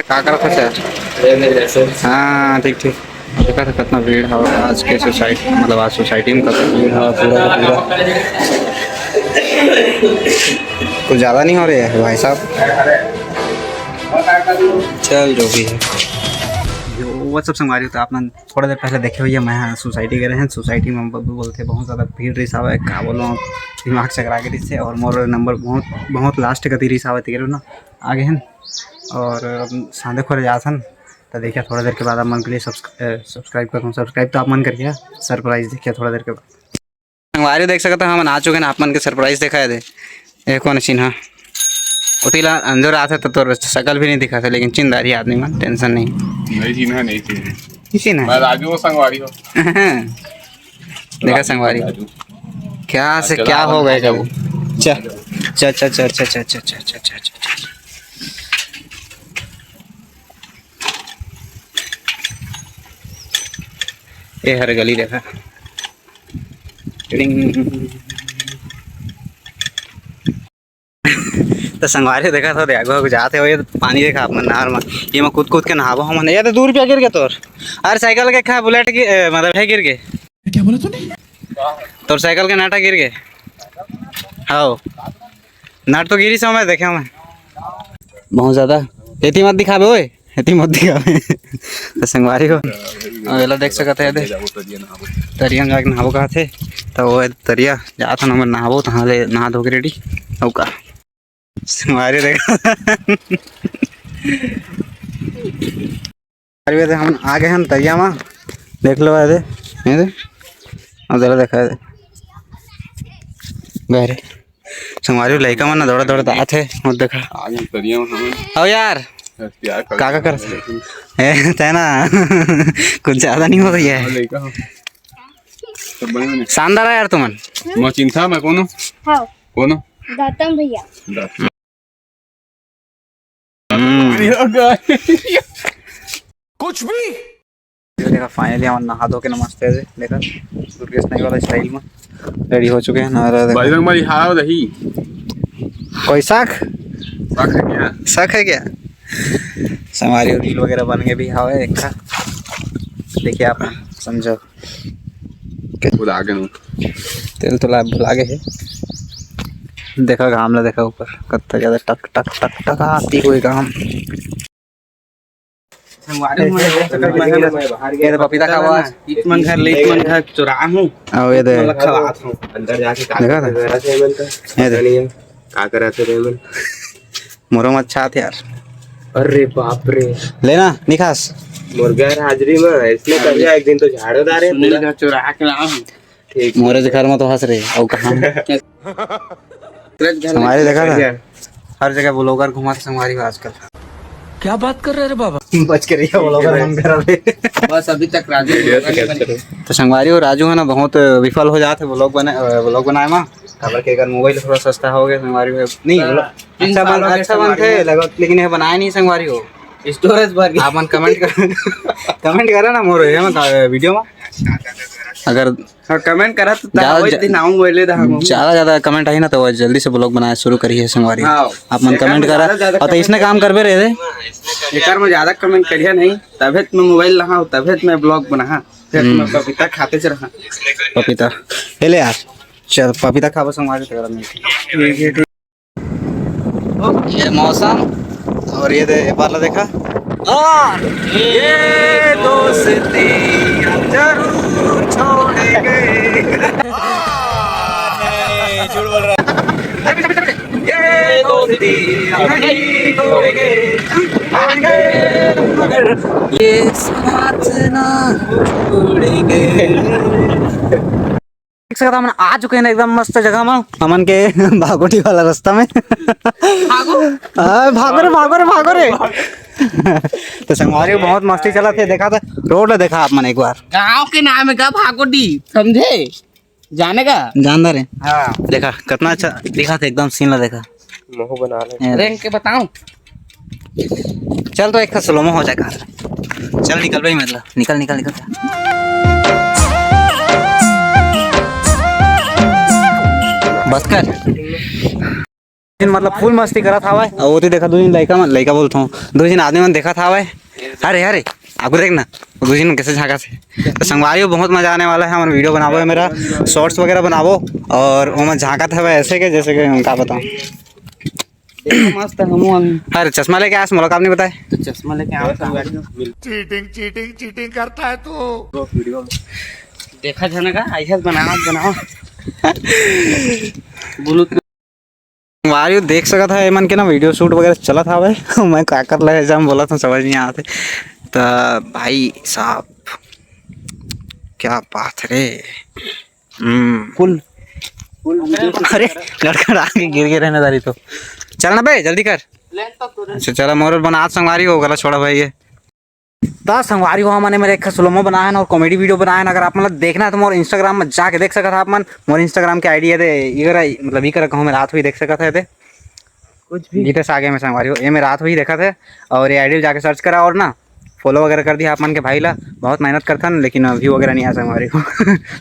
का करत है। हाँ ठीक ठीक। देखा था कितना भीड़ है आज के सोसाइटी, मतलब आज सोसाइटी में कितना भीड़ है पूरा का पूरा। कुछ ज़्यादा नहीं हो रही है भाई साहब। चल जो भी है वो सब संगवारी होता है। आपने थोड़ा देर पहले देखे हुए मैं सोसाइटी गए हैं। सोसाइटी में बब्बू बोलते बहुत ज़्यादा भीड़ रिस आवे का बोलो दिमाग चकरा के रिस से, और मोर नंबर बहुत बहुत लास्ट गति रिस आवे तेरे ना आगे हैं। और सादे खोरे जासन तो देखिए थोड़ा देर के बाद आप मन के लिए सब्सक्राइब करूँ। सब्सक्राइब तो आप मन करिए, सरप्राइज़ देखिए थोड़ा देर के बाद। संगवारी देख सकते हैं हम आ चुके हैं। आप मन के सरप्राइज़ देखा है दे कौन चिन्ह उतीला अंदर आते तो तोर शकल भी नहीं दिखा था, लेकिन चिंदारी आदमी मन टेंशन नहीं चिन्ह नहीं चिन्ह किसी ने मैं राजू वो संगवारी हो। देखा संगवारी क्या से क्या हो गए जब चा चा चा चा चा चा चा चा चा चा चा। ये हर गली देखा तो संगवारी देखा था देखो जाते हुए पानी देखा अपन नहर में। ये मैं कूद कूद के नहाबो हम ये तो 2 रुपया गिर गया तोर। अरे साइकिल के खा बुलेट की मतलब है गिर गए। क्या बोला तूने? तोर साइकिल के नाटा गिर गए। हाँ नाट तो गिरी समय देखे मैं बहुत ज़्यादा। एती मत दिखाबे ओए, एती मत दिखाबे। तो संगवारी हो वेला देख सकते हैं तरिया जाके नहाबो कहा थे तो वो तरिया जाता नंबर नहाबो तहाँ ले नहा धो के रेडी हो का संगवारी देखा। अरे हम आ गए हम तरिया में देख लो ऐसे और जरा देखा है गहरे संगवारी लड़का मन दौड़ा दौड़ा आत है और देखा आज हम तरिया में हम आओ यार काका कर है ना कुछ ज़्यादा नहीं हो रही है। लड़का हो सब बने ने शानदार है यार तुमन मैं चिंता मैं कोनो हाँ कोनो गौतम भैया कुछ भी देखा फाइनली हम नहा धो के नमस्ते से देखा दुर्गेश नाई वाला स्टाइल में रेडी हो चुके हैं। भाई रंग वाली हारा रही कोई शक रख गया शक है क्या? हमारी रील वगैरह बन गए भी हवा एक था देखिए आप समझो खुद आगे नु तेल तो लाभ भुला गए है। देखा घाम ला देखा ऊपर कत्ता ज़्यादा टक टक टक टक आती हुई घाम। ये तो पपीता का आवाज मन घर ले मन घर चुरा हूं आओ ये दे खवात हूं अंदर जाके देखा था ये दे का कर रहे थे रेमन मोरो अच्छा थे यार। अरे बाप रे लेना निकास मुर्गा हाजिरी में इसने कभी एक दिन तो झाड़ूदार है पूरा चुरा के लाऊं ठीक मोरे के घर में तो हंस रहे और कहां हमारे देखा था हर जगह ब्लॉगर घुमाते हमारी आजकल। क्या बात कर रहे रे बाबा? बच के रहिए ब्लॉगर मन कर रहे बस अभी तक राजू तो संगवारी और राजू है ना बहुत विफल हो जाते व्लॉग बनाए में खबर के अगर मोबाइल थोड़ा सस्ता हो गया संगवारी नहीं अच्छा बनते लगा लेकिन ये बनाया नहीं संगवारी हो स्टोरेज भर आप मन कमेंट करा ना मोर वीडियो में अगर कमेंट करा तो ज्यादा कमेंट आई ना तो जल्दी से ब्लॉग बनाया शुरू करिए संगवारी। आप मन कमेंट करा और तो इसने काम करबे रहे थे एकर में ज्यादा कमेंट करिया नहीं तबे मैं मोबाइल लहा तबे मैं ब्लॉग बना फिर मैं पपीता खाते से रहा पपीता ले यार चल पपीता खाबो संगवारी तेरा नहीं ये मौसम और ये दे वाला देखा ये दोस्ती जरूर छोड़ेंगे झूठ बोल रहा ये दोस्ती नहीं छोड़ेंगे ये साथ ना छोड़ेंगे। हम आ चुके हैं एकदम मस्त जगह में अमन के भागोटी वाला रास्ता में भागो रे तो संगवारी बहुत मस्ती चला थे देखा था रोड देखा आप मैंने एक बार गांव के नाम है का भागोटी समझे जाने का जानदार है। हाँ देखा कितना अच्छा दिखा था एकदम सीन ला देखा मोह बना ले रैंक के बताऊं चल तो एक स्लोमो हो जाएगा चल निकल भाई मतलब निकल बस कर मतलब फुल मस्ती करा था भाई और वो तो देखा 2 दिन लड़का बोलता हूँ 2 दिन आदमी मन देखा था भाई अरे अरे आपको देखना 2 दिन कैसे झाँका से तो संगवारी बहुत मजा आने वाला है हमारा वीडियो बनावो है मेरा शॉर्ट्स वगैरह बनावो और वो मैं झाँका था भाई ऐसे के जैसे कि क्या बताऊँ मस्त है हम अरे चश्मा लेके आया मुलाकात नहीं बताए तो चश्मा लेके आओ संगवारी चीटिंग करता है तू। देखा जाने का ऐसा बनाओ बोलो संगवारी देख सका था एमन के ना वीडियो शूट वगैरह चला था भाई मैं क्या कर रहा है जब बोला था समझ नहीं आते तो भाई साहब क्या बात है रे फुल अरे लड़का आके गिर गए रहने दारी तो चल ना बे जल्दी कर अच्छा चला मोर बना संगवारी हो गला छोड़ा भाई ये तो संगवारी हो हमने मेरे एक स्लोमो बनाया है और कॉमेडी वीडियो बनाया है अगर आप मतलब देखना है तो मोर इंस्टाग्राम में जाके देख सकता था आप मन मोर इंस्टाग्राम के आईडी है दे इधर मतलब इधर कहूँ मैं रात हुई देख सकता है कुछ भी गीते से आगे में संगवारी हो ये मैं रात हुई देखा थे और ये आईडी जाके सर्च करा और ना फॉलो वगैरह कर दिया आप मन के भाई ला बहुत मेहनत करता ना लेकिन व्यू वगैरह नहीं आया संगवारी को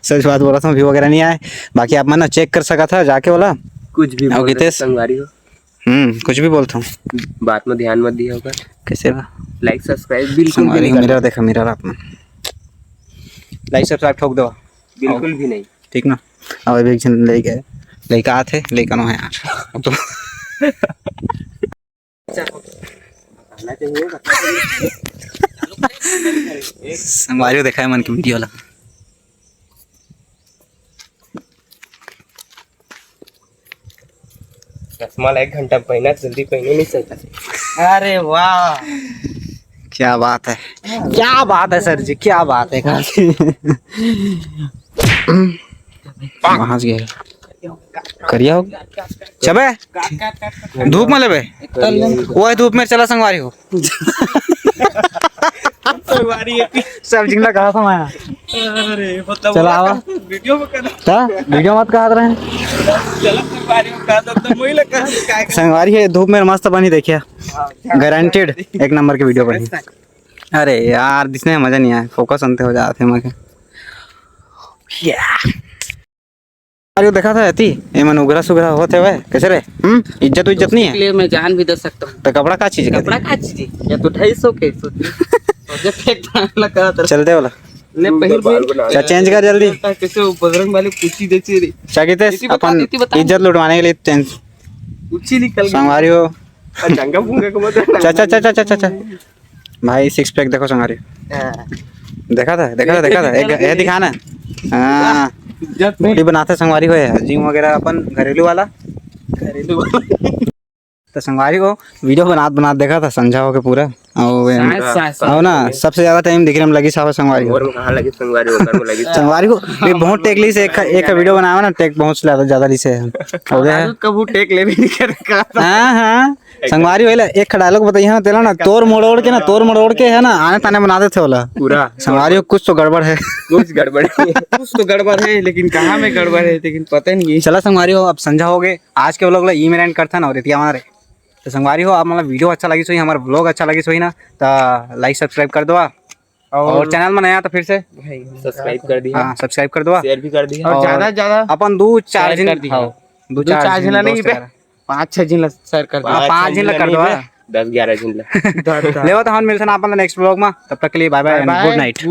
सच बात बोला था व्यू वगैरह नहीं आए बाकी आप मन ना चेक कर सका था जाके बोला कुछ भी और गीतेश संगवारी हो कुछ भी बोलता हूँ बात में ध्यान मत दिया होगा कैसे बा लाइक सब्सक्राइब बिल्कुल भी संगवारी नहीं मेरा देखा मेरा आप में लाइक सब्सक्राइब ठोक दो बिल्कुल भी नहीं ठीक ना अब अभी एक जन ले गए लड़का आते लेकिन है यार तो संगवारी देखा है मन की वीडियो वाला चश्मा 1 घंटा पहना जल्दी पहने नहीं सकता अरे वाह क्या बात है सर जी क्या बात है कहाँ से गए करिया हो चबे धूप में लेबे वो है धूप में चला संगवारी हो सब जिंगला कहा था मैं अरे मतलब चला आवा वीडियो में कर वीडियो मत कहा रहे चला संगवारी में कर दो मुझे लगा काय संगवारी है धूप में मस्त बनी देखिए गारंटेड 1 नंबर की वीडियो बनी अरे यार दिसने में मजा नहीं आया फोकस अंते हो जाते मगे अरे देखा था ऐती एमन उगरा सुगरा होते हुए कैसे रे इज्जत नहीं है लिए मैं जान भी दे सकता हूँ तो कपड़ा का चीज कपड़ा का चीज या तो 250 के सोचे फेंक लगा चलते वाला ने पहले चेंज कर जल्दी कैसे वो बजरंग वाले पूछी देती रे चाहते अपन इज्जत लुटवाने के लिए चेंज पूछी निकल संगवारी हो जंगा फूंगा को मत चाचा भाई 6 पैक देखो संगवारी देखा था एक दिखाना हाँ रोटी बनाते संगवारी को जिम वगैरह अपन घरेलू वाला तो संगवारी को वीडियो बना देखा था समझा हो के पूरा और ना सबसे ज्यादा टाइम दिख रहा लगी साहब संगवारी को कहां लगी संगवारी को ये बहुत टेक ली से एक वीडियो बनाया ना टेक बहुत ज्यादा ली से हो गया कबू टेक ले भी नहीं करेगा हाँ संगवारी वाला एक डायलॉग बताइए ना तेरा ना तोड़ मरोड़ के है ना आने ताने बना देते वाला पूरा संगवारी को कुछ तो गड़बड़ है गड़बड़ है लेकिन कहाँ में गड़बड़ है लेकिन पता नहीं चला संगवारी हो अब समझा होगे आज के व्लॉग ला ई में एंड करता ना और इतिया हमारे तो संगवारी हो आप मतलब वीडियो अच्छा लगी सोई हमारा ब्लॉग अच्छा लगी सोई ना तो लाइक सब्सक्राइब कर दो और चैनल में नया तो फिर से सब्सक्राइब कर दिया हाँ सब्सक्राइब कर दो शेयर भी कर दिया और ज्यादा अपन 2-4 दिन 2-4 जिला नहीं 5-6 जिला शेयर कर दिया 5 दिन कर दो 10-11 जिला ले तो हम मिलते हैं अपन नेक्स्ट ब्लॉग में तब तक के लिए bye bye and good night